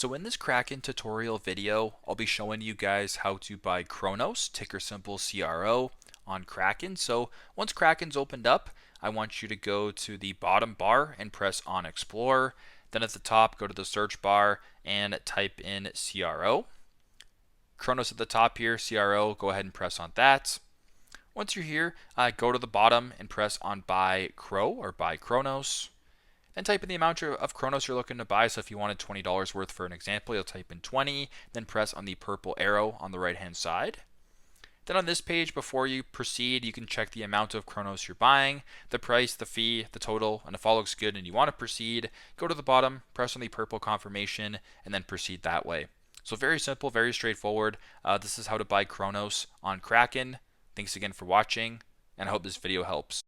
So in this Kraken tutorial video, I'll be showing you guys how to buy Cronos, ticker symbol CRO, on Kraken. So once Kraken's opened up, I want you to go to the bottom bar and press on Explore. Then at the top, go to the search bar and type in CRO. Cronos at the top here, CRO, go ahead and press on that. Once you're here, go to the bottom and press on Buy CRO or Buy Cronos. Then type in the amount of Cronos you're looking to buy. So if you wanted $20 worth for an example, you'll type in 20, then press on the purple arrow on the right hand side. Then on this page, before you proceed, you can check the amount of Cronos you're buying, the price, the fee, the total, and if all looks good and you want to proceed, go to the bottom, press on the purple confirmation, and then proceed that way. So very simple, very straightforward. This is how to buy Cronos on Kraken. Thanks again for watching, and I hope this video helps.